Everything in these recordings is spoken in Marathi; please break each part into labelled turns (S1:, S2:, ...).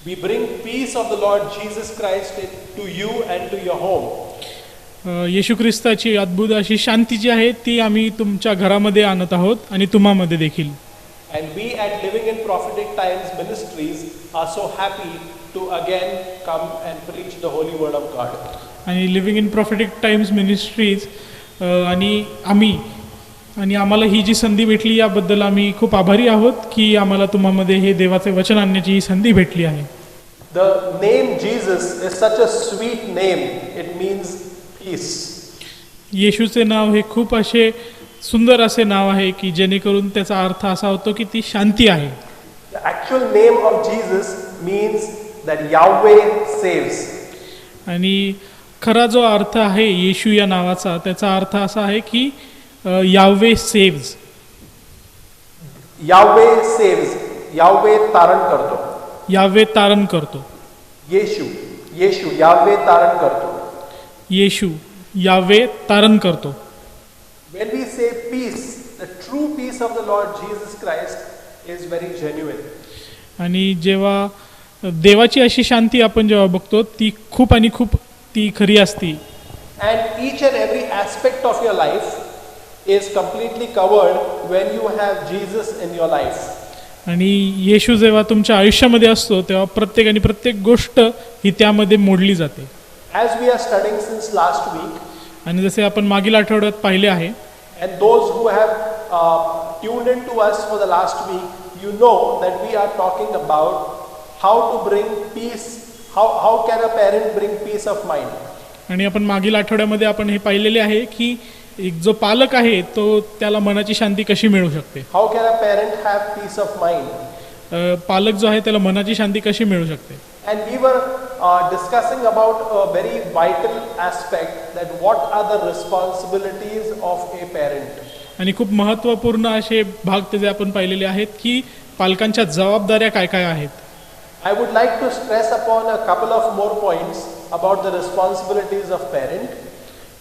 S1: We bring peace of the Lord Jesus Christ to you and to your home.
S2: येशू ख्रिस्ताची अद्भुत अशी शांती जी आहे ती आम्ही तुमच्या घरामध्ये आणत आहोत आणि तुम्हामध्ये देखील.
S1: And we at Living in Prophetic Times Ministries are so happy to again come and preach the holy word of God.
S2: आणि living in prophetic times ministries आणि आम्हाला ही जी संधी भेटली याबद्दल आम्ही खूप आभारी आहोत की आम्हाला तुम्हामध्ये हे देवाचे वचन आणण्याची ही संधी भेटली आहे.
S1: The name Jesus is such a sweet name. It means peace.
S2: येशूचे नाव हे खूप असे सुंदर असे नाव आहे की जेणेकरून त्याचा अर्थ असा होतो की ती शांती आहे.
S1: The actual name of Jesus means that Yahweh saves.
S2: आणि खरा जो अर्थ आहे येशू या नावाचा त्याचा अर्थ असा आहे की यावे सेव्स.
S1: Yahweh saves. Yahweh तारण करतो.
S2: यावे तारण करतो.
S1: येशू यावे तारण करतो.
S2: येशू यावे तारण करतो.
S1: When we say peace, the true peace of the Lord Jesus Christ is very genuine.
S2: आणि जेव्हा देवाची अशी शांती आपण जेव्हा बघतो ती खूप आणि खूप ती खरी असती.
S1: And each and every aspect of your life is completely covered when you have Jesus in your life.
S2: आणि येशू जेव्हा तुमच्या आयुष्यामध्ये असतो तेव्हा प्रत्येक गोष्ट ही त्यामध्ये मोडली जाते.
S1: As we are studying since last week,
S2: आणि जसे आपण मागील आठवड्यात पाहिले आहे,
S1: and those who have tuned in to us for the last week, you know that we are talking about how to bring peace. How can a parent bring peace of mind?
S2: आणि आपण मागील आठवड्यामध्ये आपण हे पाहिलेले आहे की एक जो पालक आहे तो त्याला मनाची शांती कशी मिळू शकते.
S1: How can a parent have peace of mind?
S2: पालक जो आहे त्याला मनाची शांती कशी मिळू शकते.
S1: And we were discussing about a very vital aspect, that what are the responsibilities of a parent.
S2: आणि खूप महत्त्वपूर्ण असे भाग त्याचे आपण पाहिलेले आहेत की पालकांच्या जबाबदाऱ्या काय काय आहेत.
S1: I would like to stress upon a couple of more points about the responsibilities of parent.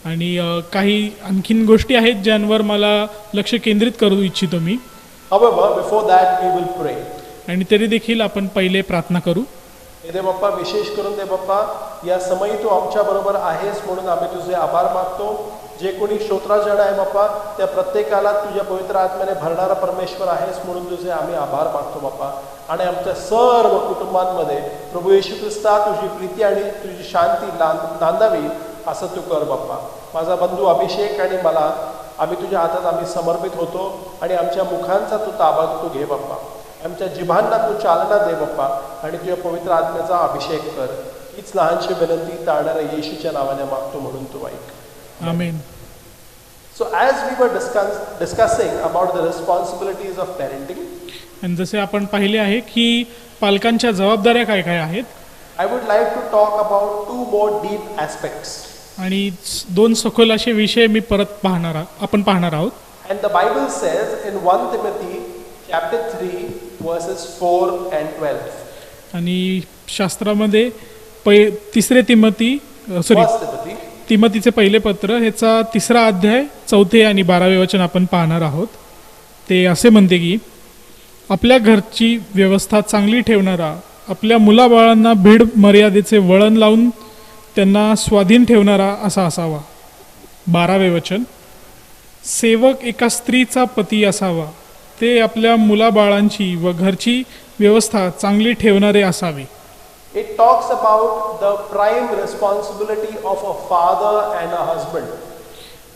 S2: आणि काही आणखीन गोष्टी आहेत ज्यांवर मला लक्ष केंद्रित करू इच्छितो मी.
S1: However, before that we will pray.
S2: आणि तरी देखील आपण पहिले प्रार्थना करू.
S1: दे बाप्पा, विशेष करून दे बाप्पा, या समयी तू आमच्या बरोबर आहेस म्हणून आम्ही तुझे आभार मागतो. जे कोणी श्रोताजन आहे बाप्पा, त्या प्रत्येकाला तुझ्या पवित्र आत्म्याने भरणारा परमेश्वर आहेस म्हणून तुझे आम्ही आभार मागतो बाप्पा. आणि आमच्या सर्व कुटुंबांमध्ये प्रभू येशू ख्रिस्ता तुझी प्रीती आणि तुझी शांती नांदावी असं तू कर बाप्पा. माझा बंधू अभिषेक आणि मला आम्ही तुझ्या हातात आम्ही समर्पित होतो आणि आमच्या मुखांचा तू ताबा तू घे बाप्पा. आमच्या जिभांना तू चालना दे बाप्पा आणि तुझ्या पवित्र आत्म्याचा अभिषेक कर. हीच लहानशी विनंती तारणाऱ्या येशूच्या नावाने मागतो म्हणून तू ऐक.
S2: आमेन.
S1: So as we were discussing about the responsibilities of parenting,
S2: आणि जसे आपण पाहिले आहे की पालकांच्या जबाबदाऱ्या काय काय आहेत,
S1: I would like to talk about two more deep aspects.
S2: आणि दोन सखोल असे विषय मी परत आपण पाहणार आहोत.
S1: And the Bible says in 1 Timothy chapter 3 verses 4 and 12.
S2: आणि शास्त्रामध्ये तिमोथीचे पहिले पत्र ह्याचा 3रा अध्याय 4 आणि 12 वचन आपण पाहणार आहोत. ते असे म्हणते की आपल्या घरची व्यवस्था चांगली ठेवणारा, आपल्या मुलाबाळांना भीड मर्यादेचे वळण लावून त्यांना स्वाधीन ठेवणारा असा असावा. 12 वचन, सेवक एका स्त्रीचा पती असावा, ते आपल्या मुलाबाळांची व घरची व्यवस्था चांगली ठेवणारे असावे.
S1: It talks about the prime responsibility of a father and a husband.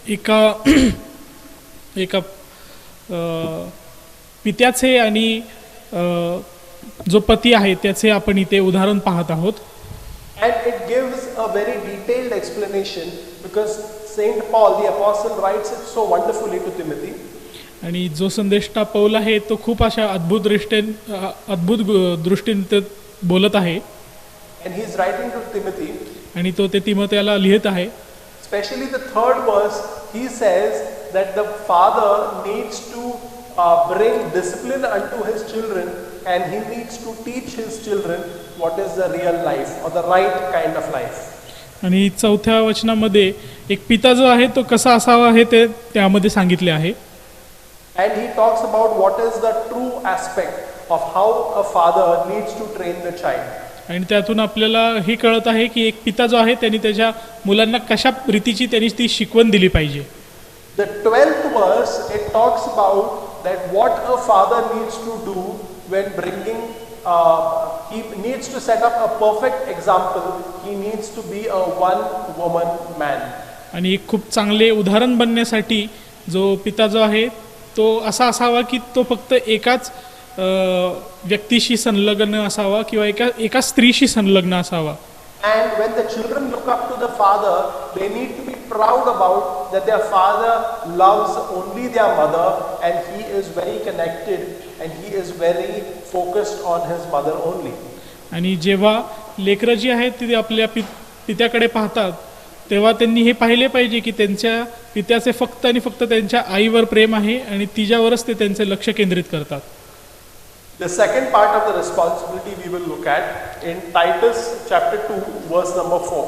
S2: एका पित्याचे आणि जो पती आहे त्याचे आपण इथे उदाहरण पाहत आहोत.
S1: And it gives a very detailed explanation because Saint Paul the apostle writes it so wonderfully to Timothy.
S2: आणि जो संदेष्टा पौल आहे तो खूप अशा अद्भुत दृष्टीने बोलत आहे.
S1: And he is writing to Timothy.
S2: आणि तो ते तिमोथेला लिहित आहे.
S1: Especially the 3rd verse, he says that the father needs to bring discipline unto his children, and he needs to teach his children what is the real life or the right kind of life.
S2: आणि 4थ्या वचनामध्ये एक पिता जो आहे तो कसा असावा हे ते त्यामध्ये सांगितले आहे.
S1: And he talks about what is the true aspect of how a father needs to train the child.
S2: आणि त्यातून आपल्याला हे कळत आहे की एक पिता जो आहे त्यांनी त्याच्या मुलांना कशा रीतीची त्यांनी ती शिकवण दिली पाहिजे.
S1: The 12th verse, it talks about that what a father needs to do when bringing, he needs to set up a perfect example. He needs to be a one-woman man.
S2: आणि एक खूप चांगले उदाहरण बनण्यासाठी जो पिता जो आहे तो असा असावा की तो फक्त एकाच व्यक्तीशी संलग्न असावा किंवा एका स्त्रीशी संलग्न असावा.
S1: And when the children look up to the father, they need to be proud about that their father loves only their mother and he is very connected and he is very focused on his mother only.
S2: आणि जेव्हा लेकरं जी आहेत ती आपल्या पित्याकडे पाहतात तेव्हा त्यांनी हे पाहिले पाहिजे की त्यांच्या पित्याचे फक्त आणि फक्त त्यांच्या आईवर प्रेम आहे आणि तिच्यावरच ते त्यांचे लक्ष केंद्रित करतात.
S1: The second part of the responsibility we will look at in Titus chapter 2 verse number 4.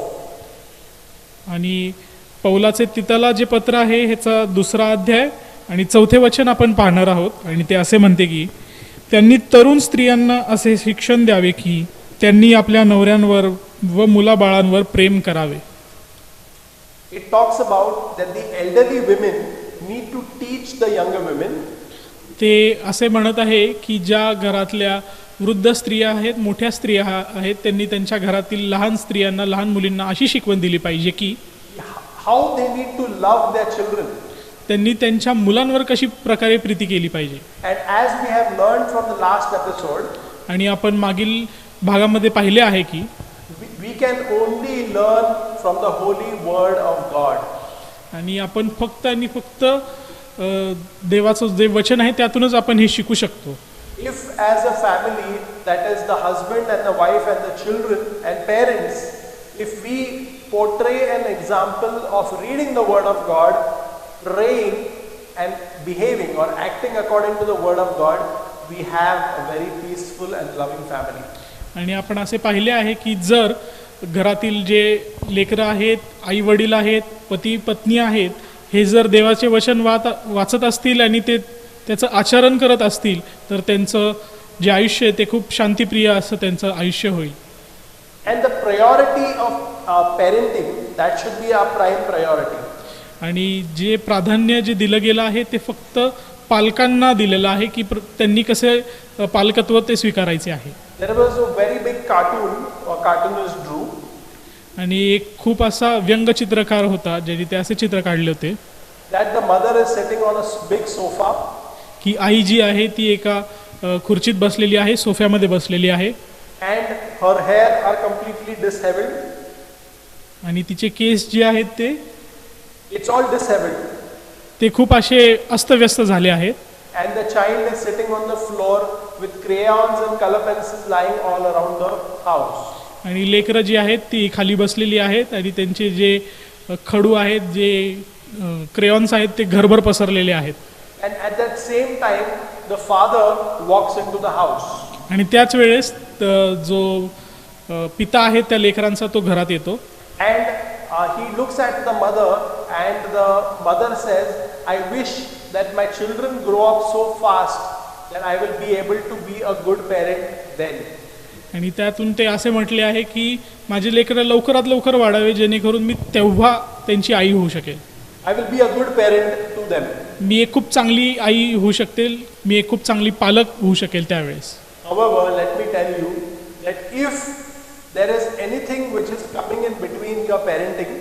S2: आणि पौलाचे तितला जे पत्र आहे ह्याचा 2रा अध्याय आणि 4थे वचन आपण पाहणार आहोत आणि ते असे म्हणते की त्यांनी तरुण स्त्रियांना असे शिक्षण द्यावे की त्यांनी आपल्या नवऱ्यांवर व मुलाबाळांवर प्रेम करावे.
S1: It talks about that the elderly women need to teach the younger women.
S2: ते असे म्हणत आहे की ज्या घरातल्या वृद्ध स्त्रिया आहेत मोठ्या स्त्रिया आहेत त्यांनी त्यांच्या घरातील लहान स्त्रियांना लहान मुलींना अशी शिकवण दिली पाहिजे की
S1: how they need to love their children.
S2: त्यांनी त्यांच्या मुलांवर कशी प्रकारे प्रीती केली पाहिजे.
S1: And as we have learned from the last episode,
S2: आणि आपण मागील भागामध्ये पाहिले आहे की
S1: we can only learn from the holy word of God.
S2: आणि आपण फक्त आणि फक्त देवाचं जे वचन आहे त्यातूनच आपण हे शिकू शकतो.
S1: If as a family, that is the husband and the wife and the children and parents, if we portray an example of reading the word of God, praying and behaving or acting according to the word of God, we have a very peaceful and loving family.
S2: आणि आपण असे पाहिले आहे की जर घरातील जे लेकरं आहेत आई वडील आहेत पती पत्नी आहेत हे जर देवाचे वचन वाचत असतील आणि ते त्याचं आचरण करत असतील तर त्यांचं जे आयुष्य आहे ते खूप शांतिप्रिय असं त्यांचं आयुष्य होईल.
S1: And the priority of parenting, that should be our prime priority.
S2: आणि जे प्राधान्य जे दिलं गेलं आहे ते फक्त पालकांना दिलेलं आहे की त्यांनी कसे पालकत्व ते स्वीकारायचे आहे.
S1: There was a very big cartoon or cartoonist drew.
S2: आणि एक खूप असा व्यंगचित्रकार होता ज्यांनी ते असे चित्र काढले होते
S1: That the mother is sitting on a big sofa.
S2: की आई जी आहे ती एका खुर्चीत बसलेली आहे सोफ्यामध्ये बसलेली आहे.
S1: And her hair are completely disheveled.
S2: आणि तिचे केस जे आहेत ते
S1: It's all disheveled.
S2: ते खूप असे अस्तव्यस्त झाले आहेत.
S1: And the child is sitting on the floor with crayons and color pencils lying all around the house.
S2: आणि लेकरं जी आहेत ती खाली बसलेली आहेत आणि त्यांचे जे खडू आहेत जे क्रेयॉन्स आहेत ते घरभर पसरलेले आहेत.
S1: And at that same time the father walks into the house.
S2: आणि त्याच वेळेस जो पिता आहे त्या लेकरांचा तो घरात येतो.
S1: And he looks at the mother and the mother says, I wish that my children grow up so fast that I will be able to be a good parent then.
S2: आणि त्यातून ते असे म्हटले आहे की माझे लेकरं लवकरात लवकर वाढावे जेणेकरून मी तेव्हा त्यांची आई होऊ शकेल.
S1: I will be a good parent to them.
S2: मी एक खूप चांगली आई होऊ शकेल मी एक खूप चांगली पालक होऊ शकेल त्यावेळेस.
S1: However, let me tell you that if there is anything which is coming in between your parenting,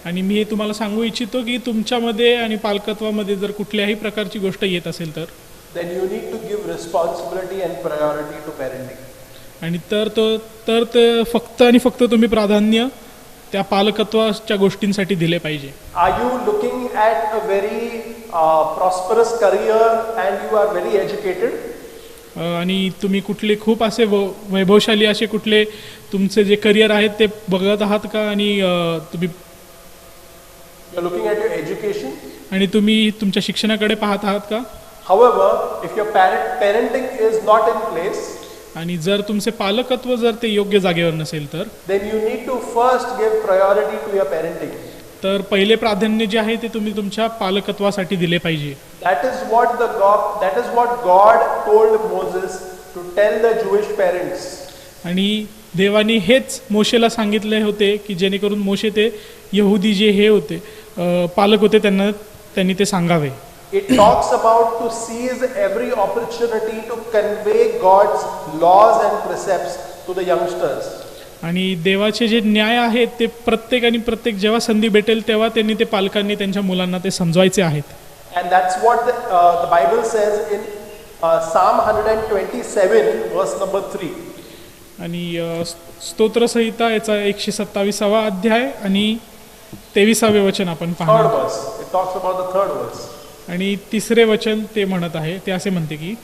S2: आणि मी हे तुम्हाला सांगू इच्छितो की तुमच्यामध्ये आणि पालकत्वामध्ये जर कुठल्याही प्रकारची गोष्ट येत असेल तर
S1: then you need to give responsibility and priority to parenting.
S2: आणि तर फक्त आणि फक्त तुम्ही प्राधान्य त्या पालकत्वाच्या गोष्टींसाठी दिले पाहिजे.
S1: Are you looking at a very prosperous career and you are very educated?
S2: आणि तुम्ही कुठले खूप असे वैभवशाली असे कुठले तुमचे जे करिअर आहेत ते बघत आहात का आणि तुम्ही
S1: You're looking at your education?
S2: आणि तुम्ही तुमच्या शिक्षणाकडे पाहत आहात का?
S1: However, if your parenting is not in place,
S2: आणि जर तुमचे पालकत्व जर ते योग्य जागेवर नसेल तर
S1: then you need to first give priority to your parenting.
S2: तर पहिले प्राधान्य जे आहे ते तुम्ही तुमच्या पालकत्वासाठी दिले पाहिजे.
S1: That is what God told Moses to tell the Jewish parents.
S2: आणि देवाने हेच मोशेला सांगितले होते की जेणेकरून मोशे ते यहुदी जे हे होते पालक होते त्यांनी ते सांगावे.
S1: It talks about to seize every opportunity to convey God's laws and precepts to the youngsters.
S2: आणि देवाचे जे न्याय आहेत ते प्रत्येक जेव्हा संधी भेटेल तेव्हा त्यांनी ते पालकांनी त्यांच्या मुलांना ते समजवायचे आहेत.
S1: And that's what the Bible says in Psalm 127 verse number 3.
S2: आणि स्तोत्रसंहिता याचा 127वा अध्याय आणि 23वे वचन आपण
S1: Third
S2: पाहणार.
S1: verse. It talks about the third verse.
S2: आणि तिसरे वचन ते म्हणत आहे, ते असे म्हणते की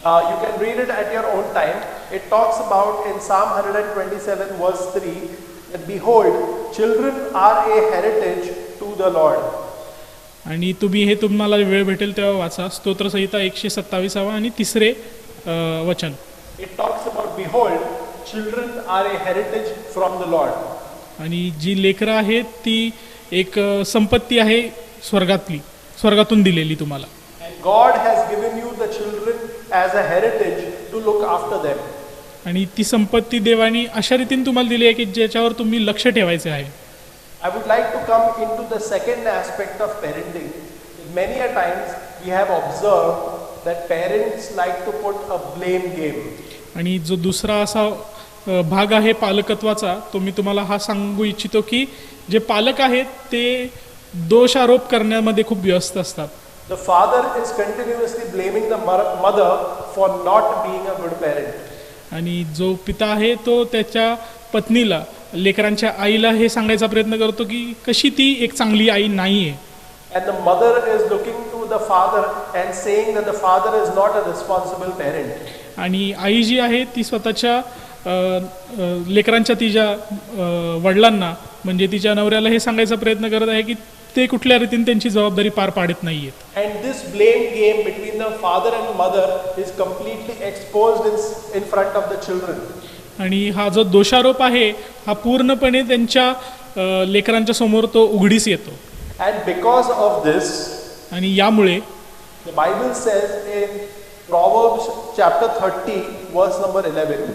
S1: You can read it at your own time. It talks about in Psalm 127 verse 3 that behold, children are a heritage to the Lord.
S2: आणि तुम्ही हे तुम्हाला वेळ भेटेल तेव्हा वाचा. स्तोत्रसंहिता 127वा आणि तिसरे वचन.
S1: It talks about behold, children are a heritage from the Lord.
S2: आणि जी लेकरं आहेत ती एक संपत्ती आहे स्वर्गातून दिलेली तुम्हाला.
S1: And God has given you the children as a heritage to look after them.
S2: आणि ती संपत्ती देवानी अशा रीतीने तुम्हाला दिली आहे की ज्याच्यावर तुम्ही लक्ष ठेवायचे आहे.
S1: I would like to come into the second aspect of parenting. Many a times we have observed that parents like to put a blame game.
S2: आणि जो दुसरा असा भाग आहे पालकत्वाचा, तो मी तुम्हाला हा सांगू इच्छितो की जे पालक आहेत ते दोषारोप करण्यामध्ये खूप व्यस्त असतात.
S1: The father is continuously blaming the mother for not being a good parent.
S2: आणि जो पिता आहे तो त्याच्या पत्नीला, लेकरांच्या आईला हे सांगायचा प्रयत्न करतो की कशी ती एक चांगली आई नाहीये.
S1: And the mother is looking to the father and saying that the father is not a responsible parent.
S2: आणि आई जी आहे ती स्वतःच्या लेकरांच्या तिच्या वडिलांना म्हणजे तिच्या नवऱ्याला हे सांगायचा प्रयत्न करत आहे की ते कुठल्या रीतीने त्यांची जबाबदारी पार पाडत नाहीयेत.
S1: And this blame game between the father and mother is completely exposed in front of the children.
S2: आणि हा जो दोषारोप आहे हा पूर्णपणे त्यांच्या लेकरांच्या समोर तो उघडीस येतो.
S1: And because of this,
S2: आणि यामुळे
S1: the Bible says in Proverbs chapter 30 verse number 11.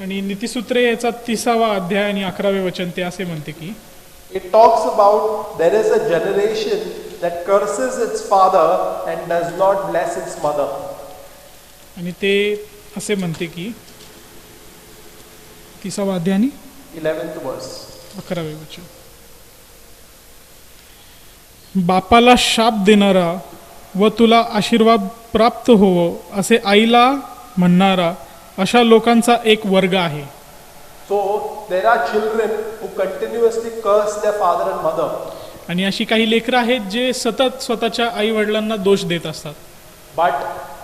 S2: आणि नीतिसूत्रे याचा 30वा अध्याय आणि 11वे वचन ते असे म्हणते की
S1: it talks about there is a generation that curses its father and does not bless its mother.
S2: आणि ते असे म्हणते की 30वा अध्याय आणि
S1: 11th verse.
S2: 11वे वचन. बापाला शाप देणारा व तुला आशीर्वाद प्राप्त होवो असे आईला म्हणणारा अशा लोकांचा एक वर्ग आहे.
S1: So there are children who continuously curse their father and mother.
S2: आणि अशी काही लेकरं आहेत जे सतत स्वतःच्या आई वडिलांना दोष देत असतात.
S1: But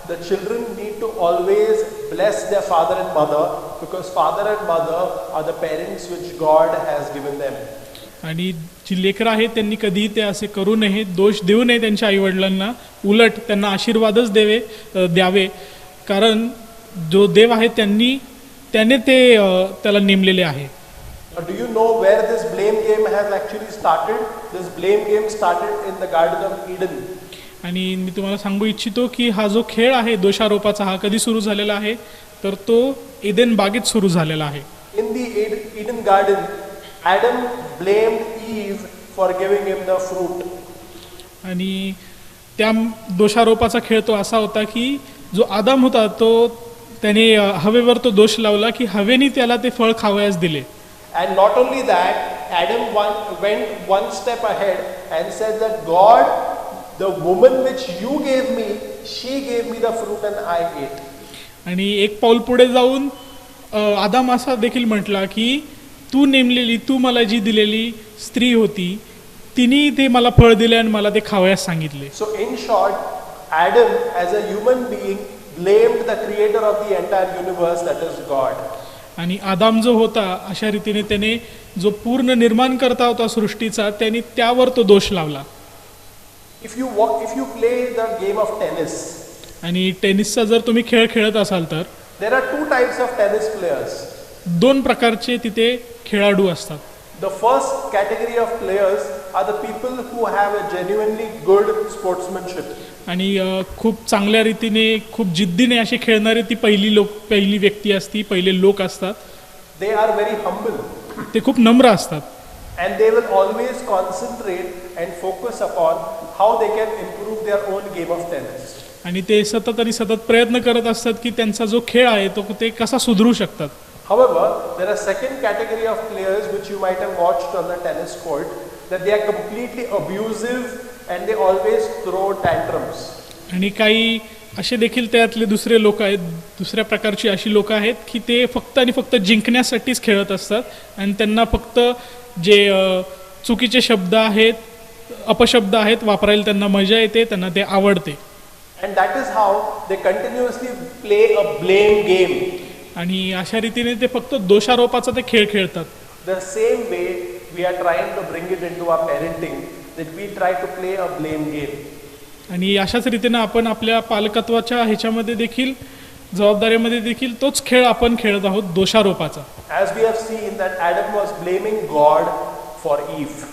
S1: the children need to always bless their father and mother because father and mother are the parents which God has given them.
S2: आणि जी लेकरं आहेत त्यांनी कधीही ते असे करू नये, दोष देऊ नये त्यांच्या आई वडिलांना, उलट त्यांना आशीर्वादच द्यावे कारण जो देव आहे त्याने ते त्याला नेमलेले आहे.
S1: Do you know where this blame game has actually started? This blame game started in the Garden of Eden.
S2: आणि मी तुम्हाला सांगू इच्छितो की हा जो खेळ आहे दोषारोपाचा हा कधी सुरू झालेला आहे तर तो एदेन बागेत सुरू झालेला आहे.
S1: In the Eden garden, Adam blamed Eve for giving him the fruit.
S2: आणि त्या दोषारोपाचा खेळ तो असा होता की जो आदाम होता तो त्याने हवेवर तो दोष लावला की हवेने त्याला ते फळ खावयास दिले.
S1: And not only that, Adam went one step ahead and said that God, the woman which you gave me, she gave me the fruit and I ate.
S2: आणि एक पाऊल पुढे जाऊन आदाम असा देखील म्हटला की तू नेमलेली, तू मला जी दिलेली स्त्री होती तिने ते मला फळ दिले आणि मला ते खावयास सांगितले.
S1: So in short, Adam as a human being blamed the creator of the entire universe, that is God.
S2: आणि आदाम जो होता अशा रीतीने त्याने जो पूर्ण निर्माण करता होता सृष्टीचा त्याने त्यावर तो दोष लावला.
S1: If you play the game of tennis,
S2: आणि टेनिसचा जर तुम्ही खेळ खेळत असाल तर
S1: there are two types of tennis players.
S2: दोन प्रकारचे तिथे खेळाडू असतात.
S1: The first category of players are the people who have a genuinely good sportsmanship.
S2: आणि खूप चांगल्या रीतीने खूप जिद्दीने असे खेळणारे ती पहिली व्यक्ती असती, पहिले लोक असतात.
S1: they are very humble.
S2: ते खूप नम्र असतात
S1: And they will always concentrate and focus upon how they can improve their own game of tennis.
S2: आणि ते सतत आणि सतत प्रयत्न करत असतात की त्यांचा जो खेळ आहे तो ते कसा सुधारू शकतात.
S1: However, there are second category of players which you might have watched on the tennis court, that they are completely abusive and they always throw tantrums.
S2: आणि काही असे देखील त्यातले दुसरे लोक आहेत, दुसऱ्या प्रकारची अशी लोक आहेत की ते फक्त आणि फक्त जिंकण्यासाठीच खेळत असतात आणि त्यांना फक्त जे चुकीचे शब्द आहेत, अपशब्द आहेत वापरायला त्यांना मजा येते, त्यांना ते आवडते.
S1: And that is how they continuously play a blame game.
S2: आणि अशा रीतीने ते फक्त दोषारोपाचा ते खेळ खेळतात.
S1: The same way we are trying to bring it into our parenting, that we try to play a blame game.
S2: आणि अशाच रीतीने आपण आपल्या पालकत्वाच्या ह्याच्यामध्ये देखील, जबाबदारीमध्ये देखील तोच खेळ आपण खेळत आहोत, दोषारोपाचा.
S1: As we have seen that Adam was blaming God for Eve.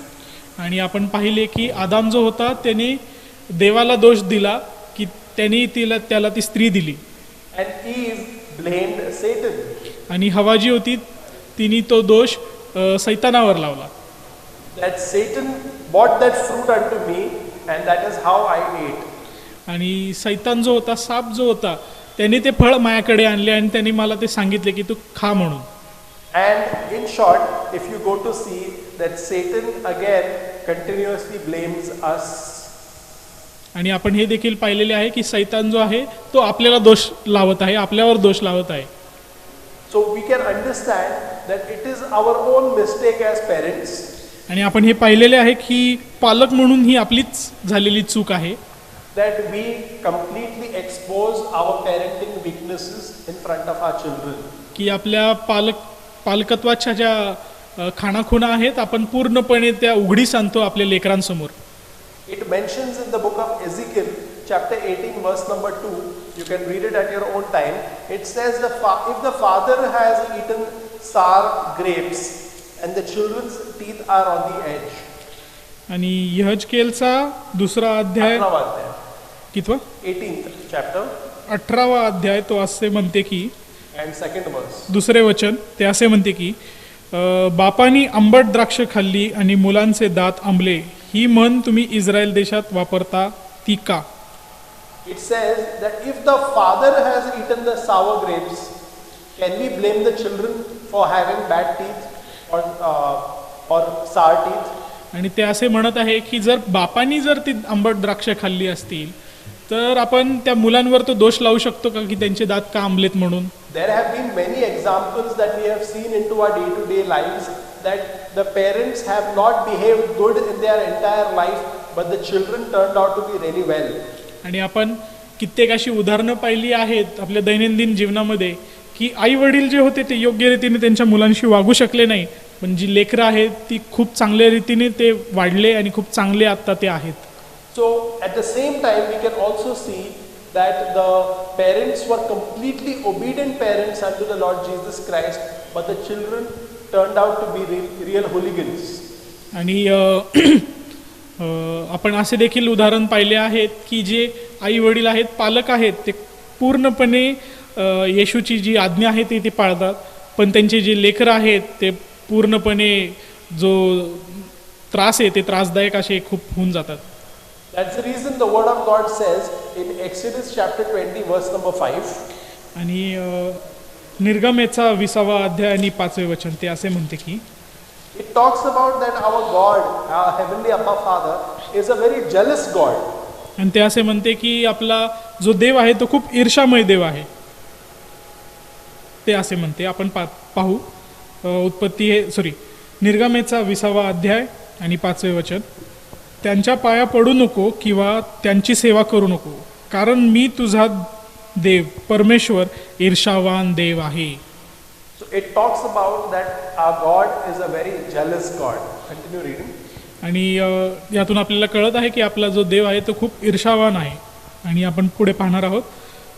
S2: आणि आपण पाहिले की आदाम जो होता त्याने देवाला दोष दिला की त्यांनी त्याला ती स्त्री दिली.
S1: And Eve blamed Satan.
S2: आणि हवा जी होती तिने तो दोष सैतानावर लावला.
S1: That Satan brought that fruit unto me and that is how I ate.
S2: आणि सैतान जो होता, साप जो होता, त्याने ते फळ माझ्याकडे आणले आणि त्यांनी मला ते सांगितले की तू खा म्हणून.
S1: And in short, if you go to see that Satan again continuously blames us.
S2: आणि आपण हे देखील पाहिलेले आहे की सैतान जो आहे तो आपल्याला दोष लावत आहे, आपल्यावर दोष लावत आहे.
S1: So we can understand that it is our own mistake as parents.
S2: आणि आपण हे पाहिलेले आहे की पालक म्हणून ही आपलीच झालेली चूक आहे.
S1: That we completely expose our parenting weaknesses in front of our children.
S2: की आपल्या पालकत्वाच्या ज्या खाणाखुणा आहेत आपण पूर्णपणे त्या उघडीस आणतो आपल्या लेकरांसमोर.
S1: It mentions in the book of Ezekiel, chapter 18, verse number 2. You can read it at your own time. It says, if the father has eaten sour grapes and the children's teeth are on the edge.
S2: आणि यहजकेलचा दुसरा अध्याय,
S1: 18वा अध्याय,
S2: कितवा?
S1: 18th chapter
S2: 18वा अध्याय, तो असे म्हणते की,
S1: and second verse.
S2: दुसरे वचन ते असे म्हणते की बापानी आंबट द्राक्ष खाल्ली आणि मुलांचे दात आंबले, ही म्हण तुम्ही इस्रायल देशात वापरता ती का?
S1: It says that if the father has eaten the sour grapes, can we blame the children for having bad teeth or sour teeth?
S2: आणि ते असे म्हणत आहे की जर बापानी जर ती आंबट द्राक्ष खाल्ली असतील तर आपण त्या मुलांवर तो दोष लावू शकतो का की त्यांचे दात का आंबलेत म्हणून?
S1: There have been many examples that we have seen into our day-to-day lives that the parents have not behaved good in their entire life, but the children turned out to be really well.
S2: आणि आपण कित्येक अशी उदाहरणं पाहिली आहेत आपल्या दैनंदिन जीवनामध्ये की आई वडील जे होते ते योग्य रीतीने त्यांच्या मुलांशी वागू शकले नाही, पण जी लेकरं आहेत ती खूप चांगल्या रीतीने ते वाढले आणि खूप चांगले आता ते आहेत.
S1: So at the same time we can also see that the parents were completely obedient parents unto the Lord Jesus Christ, but the children turned out to be real hooligans.
S2: आणि आपण असे देखील उदाहरण पाहिले आहेत की जे आई वडील आहेत, पालक आहेत, ते पूर्णपणे येशूची जी आज्ञा आहे ते पाळतात, पण त्यांचे जे लेकरं आहेत ते पूर्णपणे जो त्रास आहे ते त्रासदायक असे खूप होऊन जातात.
S1: That's the reason the word of God says in Exodus chapter 20 verse number 5.
S2: आणि निर्गमेचा 20वा अध्याय आणि 5वे वचन ते असे म्हणते की,
S1: It talks about that our God, our heavenly Abba Father, is a very jealous God.
S2: आणि ते असे म्हणते की आपला जो देव आहे तो खूप ईर्ष्यामय देव आहे. ते असे म्हणते, आपण पाहू निर्गमेचा 20वा अध्याय आणि 5वे वचन. त्यांच्या पाया पडू नको किंवा त्यांची सेवा करू नको, कारण मी तुझा देव परमेश्वर ईर्षावान देव आहे.
S1: So it talks about that our God is a very jealous God. Continue reading.
S2: आणि यातून आपल्याला कळत आहे की आपला जो देव आहे तो खूप ईर्षावान आहे. आणि आपण पुढे पाहणार आहोत.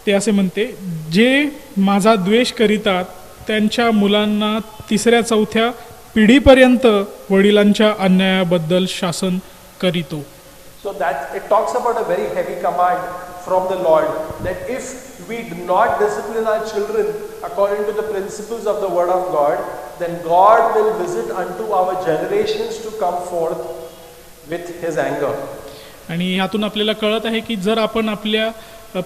S2: ते असे म्हणते, जे माझा द्वेष करीतात त्यांच्या मुलांना 3ऱ्या-4थ्या पिढीपर्यंत वडिलांच्या अन्यायाबद्दल शासन करीतो.
S1: So that it talks about a very heavy command from the Lord, that if we do not discipline our children according to the principles of the word of God, then God will visit unto our generations to come forth with his anger.
S2: आणि ह्यातून आपल्याला कळत आहे की जर आपण आपल्या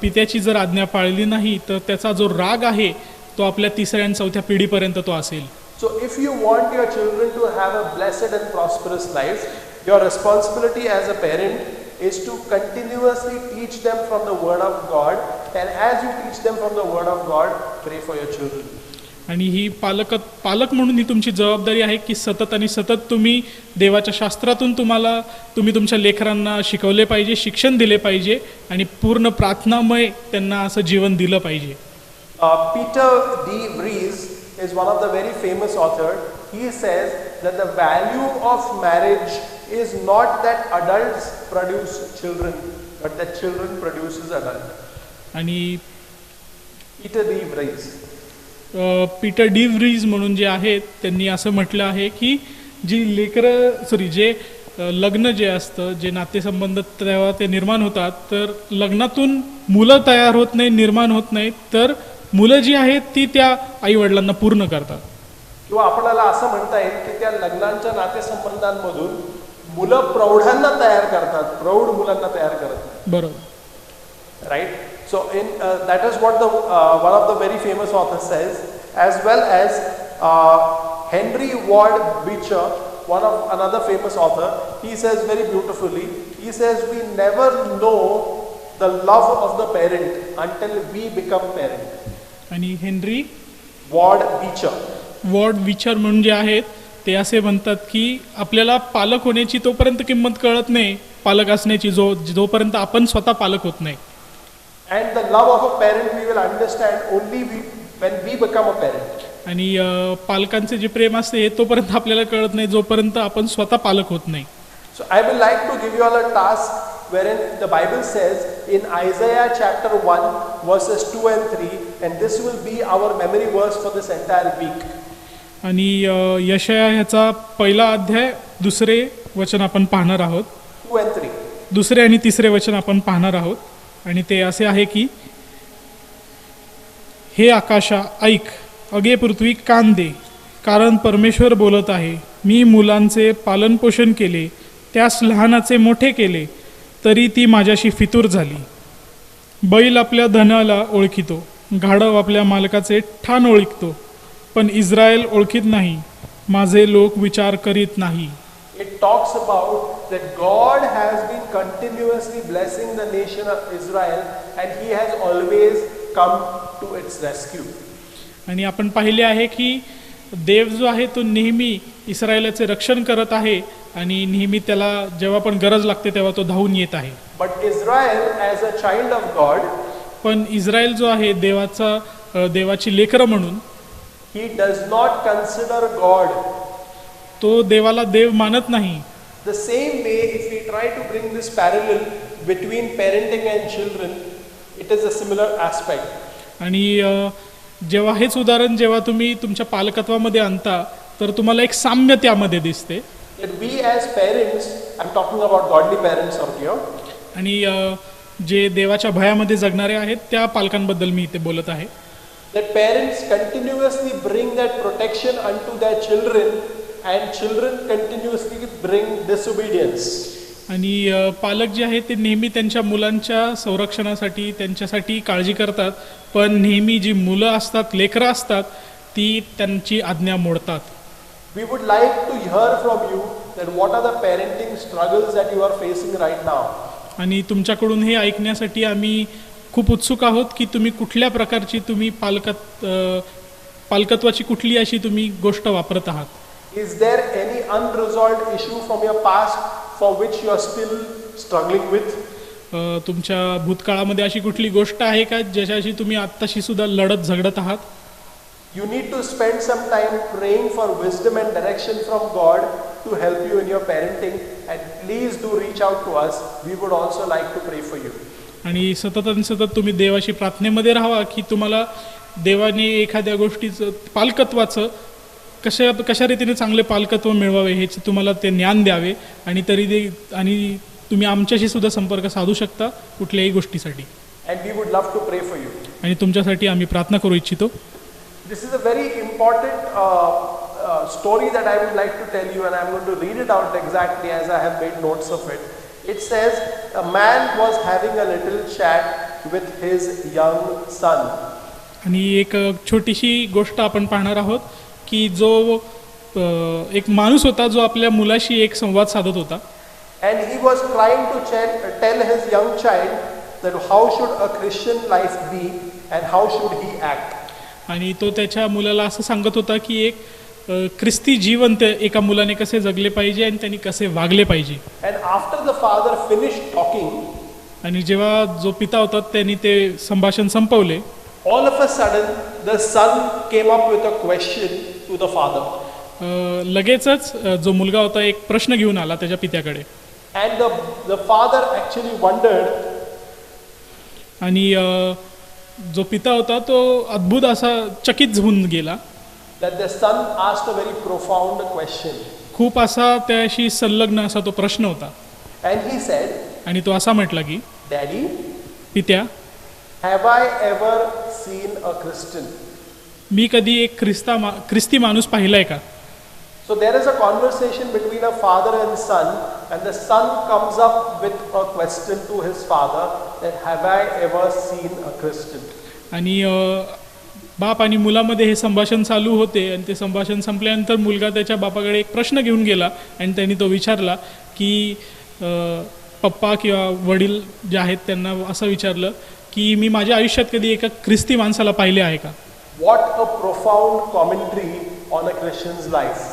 S2: पित्याची जर आज्ञा पाळली नाही तर त्याचा जो राग आहे तो आपल्या तिसऱ्या आणि चौथ्या पिढीपर्यंत तो असेल.
S1: So if you want your children to have a blessed and prosperous life, your responsibility as a parent is to continuously teach them from the word of God, and as you teach them from the word of God, pray for your children.
S2: आणि ही पालक म्हणून ही तुमची जबाबदारी आहे की सतत आणि सतत तुम्ही देवाच्या शास्त्रातून तुम्ही तुमच्या लेकरांना शिकवले पाहिजे, शिक्षण दिले पाहिजे आणि पूर्ण प्रार्थनामय त्यांना असं जीवन दिलं पाहिजे.
S1: Peter D. Vries is one of the very famous authors. He says that the value of marriage is not that adults produce children, but that children produces adults.
S2: आणि
S1: Peter D. Vries.
S2: Peter D Vries म्हणून जे आहेत त्यांनी असं म्हटलं आहे की जे लग्न जे असतं, जे नातेसंबंध तेव्हा ते निर्माण होतात, तर लग्नातून मुलं तयार होत नाही, निर्माण होत नाहीत, तर मुलं जी आहेत ती त्या आई वडिलांना पूर्ण करतात.
S1: किंवा आपल्याला असं म्हणता येईल की त्या लग्नांच्या नातेसंबंधांमधून मुलं प्रौढांना तयार करतात, प्रौढ मुलांना तयार करतात.
S2: बरोबर.
S1: Right? So that is what one of the very famous authors says, as well as Henry Ward Beecher, another famous author. He says very beautifully. He says we never know the love of the parent until we become parent.
S2: आणि हेनरी
S1: वॉर्ड
S2: बीचर म्हणून जे आहेत ते असे म्हणतात की आपल्याला पालक होण्याची तोपर्यंत किंमत कळत नाही, पालक असण्याची जोपर्यंत आपण स्वतः पालक होत नाही.
S1: And the love of a parent we will understand only when we become a parent.
S2: आणि पालकांचे जे प्रेम असते हे तोपर्यंत आपल्याला कळत नाही जोपर्यंत आपण स्वतः पालक होत नाही.
S1: So I would like to give you all a task wherein the Bible says in Isaiah chapter 1 verses 2 and 3, and this will be our memory verse for this entire week.
S2: आणि यशाया ह्याचा पहिला अध्याय दुसरे वचन आपण पाहणार आहोत.
S1: 2 and 3.
S2: दुसरे आणि तिसरे वचन आपण पाहणार आहोत. आणि ते असे आहे की हे आकाशा ऐक, अगे पृथ्वी कान दे, कारण परमेश्वर बोलत आहे. मी मुलांचे पालनपोषण केले, त्यास लहानाचे मोठे केले, तरी ती माझ्याशी फितूर झाली. बैल आपल्या धनाला ओळखितो, गाढव आपल्या मालकाचे ठाण ओळखतो, पण इस्रायल ओळखीत नाही, माझे लोक विचार करीत नाही.
S1: It talks about that God has been continuously blessing the nation of Israel and he has always come to its rescue.
S2: आणि आपण पाहिले आहे की देव जो आहे तो नेहमी इस्रायलाचे रक्षण करत आहे आणि नेहमी त्याला जेव्हा पण गरज लागते तेव्हा तो धावून येत आहे.
S1: But Israel as a child of God,
S2: पण इस्रायल जो आहे देवाची लेकरं म्हणून
S1: he does not consider God.
S2: तो देवाला देव मानत नाही.
S1: The same way, if we try to bring this parallel between parenting and children, it is a similar aspect.
S2: आणि जेव्हा हेच उदाहरण जेव्हा तुम्ही तुमच्या पालकत्वामध्ये आणता तर तुम्हाला एक साम्य त्यामध्ये दिसते.
S1: That we as parents, I'm talking about godly parents out here.
S2: आणि जे देवाच्या भयामध्ये जगणारे आहेत त्या पालकांबद्दल मी इथे बोलत आहे.
S1: That parents continuously bring that protection unto their children and children continuously bring disobedience.
S2: आणि पालक जे आहेत ते नेहमी त्यांच्या मुलांच्या संरक्षणासाठी त्यांच्यासाठी काळजी करतात, पण नेहमी जी मुलं असतात, लेकरं असतात, ती त्यांची आज्ञा मोडतात.
S1: We would like to hear from you that what are the parenting struggles that you are facing right now.
S2: आणि तुमच्याकडून हे ऐकण्यासाठी आम्ही खूप उत्सुक आहोत की तुम्ही कुठल्या प्रकारची पालकत्वाची कुठली अशी तुम्ही गोष्ट वापरत आहात.
S1: Is there any unresolved issue from your past for which you are still struggling with?
S2: तुमच्या भूतकाळामध्ये अशी कुठली गोष्ट आहे का ज्याच्याशी तुम्ही आत्ताशी सुद्धा लढत झगडत आहात?
S1: You need to spend some time praying for wisdom and direction from God to help you in your parenting, and please do reach out to us. We would also like to pray for you.
S2: आणि सतत तुम्ही देवाशी प्रार्थनेमध्ये राहावा की तुम्हाला देवाने एखाद्या गोष्टीचं पालकत्वाचं कशा रीतीने चांगले पालकत्व मिळवावे ह्याचे तुम्हाला ते ज्ञान द्यावे, आणि आणि तुम्ही आमच्याशी सुद्धा संपर्क साधू शकता कुठल्याही गोष्टीसाठी.
S1: And we would love to pray for you.
S2: आणि तुमच्यासाठी आम्ही प्रार्थना करू इच्छितो.
S1: This is a very important story that I would like to tell you, and I'm going to read it out exactly as I have made notes of it. It says, a man was having a little chat with his young son.
S2: आणि एक छोटीशी गोष्ट आपण पाहणार आहोत की जो एक माणूस होता जो आपल्या मुलाशी एक संवाद साधत होता.
S1: And he was trying to tell his young child that how should a Christian life be and how should he act.
S2: आणि तो त्याच्या मुलाला असं सांगत होता की एक ख्रिस्ती जीवन ते एका मुलाने कसे जगले पाहिजे आणि त्यांनी कसे वागले पाहिजे.
S1: And after the father finished talking,
S2: आणि जेव्हा जो पिता होता त्यांनी ते संभाषण संपवले,
S1: all of a sudden the son came up with a question to the father.
S2: लगेचच जो मुलगा होता एक प्रश्न घेऊन आला त्याच्या पित्याकडे.
S1: And the father actually wondered.
S2: आणि जो पिता होता तो अद्भुत असा चकित होऊन गेला.
S1: That the son asked a very profound question.
S2: खूप असा त्याशी संलग्न असा तो प्रश्न होता.
S1: And he said,
S2: आणि तो असा म्हटला की,
S1: Daddy,
S2: पित्या,
S1: have I ever seen a Christian?
S2: मी कधी एक ख्रिस्ती माणूस पाहिलाय का?
S1: So there is a conversation between a father and son, and the son comes up with a question to his father that have I ever seen a Christian?
S2: आणि बाप आणि मुलामध्ये हे संभाषण चालू होते आणि ते संभाषण संपल्यानंतर मुलगा त्याच्या बापाकडे एक प्रश्न घेऊन गेला आणि त्यांनी तो विचारला की पप्पा किंवा वडील जे आहेत त्यांना असं विचारलं की मी माझ्या आयुष्यात कधी एका ख्रिस्ती माणसाला पाहिले आहे का?
S1: What a profound commentary on a Christian's life.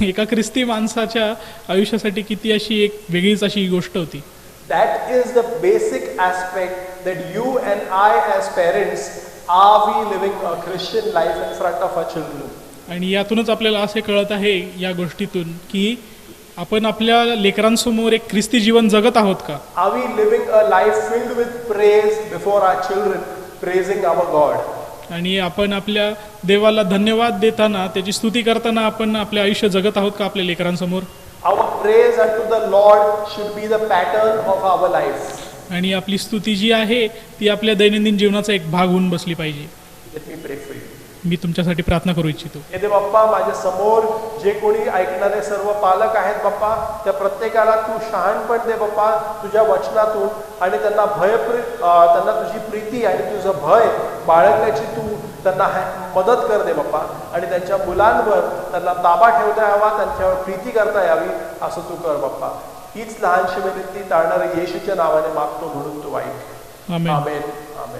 S2: एका ख्रिस्ती माणसाच्या आयुष्यासाठी किती अशी एक वेगळीच अशी गोष्ट होती.
S1: That is the basic aspect that you and I as parents, are we living a Christian life in front of our children?
S2: आणि यातूनच आपल्याला असे कळत आहे या गोष्टीतून की आपण आपल्या लेकरांसमोर एक ख्रिस्ती जीवन जगत आहोत का?
S1: Are we living a life filled with praise before our children, praising our God?
S2: आणि आपण आपल्या देवाला धन्यवाद देताना त्याची स्तुती करताना आपण आपले आयुष्य जगत आहोत का आपल्या लेकरांसमोर?
S1: Our praise unto the Lord should be the pattern of our life.
S2: आणि आपली स्तुती जी आहे ती आपल्या दैनंदिन जीवनाचा एक भाग होऊन बसली पाहिजे.
S1: Let me pray for you.
S2: मी तुमच्यासाठी प्रार्थना करू इच्छितो.
S1: हे दे बाप्पा, माझ्या समोर जे कोणी ऐकणारे सर्व पालक आहेत बाप्पा, त्या प्रत्येकाला तू शहाणपण दे बाप्पा तुझ्या वचनातून, आणि त्यांना त्यांना तुझी प्रीती आणि तुझं भय बाळगण्याची तू त्यांना मदत कर दे बाप्पा. आणि त्यांच्या मुलांवर त्यांना ताबा ठेवता यावा, त्यांच्यावर प्रीती करता यावी असं तू कर बाप्पा. हीच लहानशी विनंती तारणाऱ्या येशूच्या नावाने मागतो म्हणून तू ऐक.
S2: आमेन.
S1: आमेन. आमेन.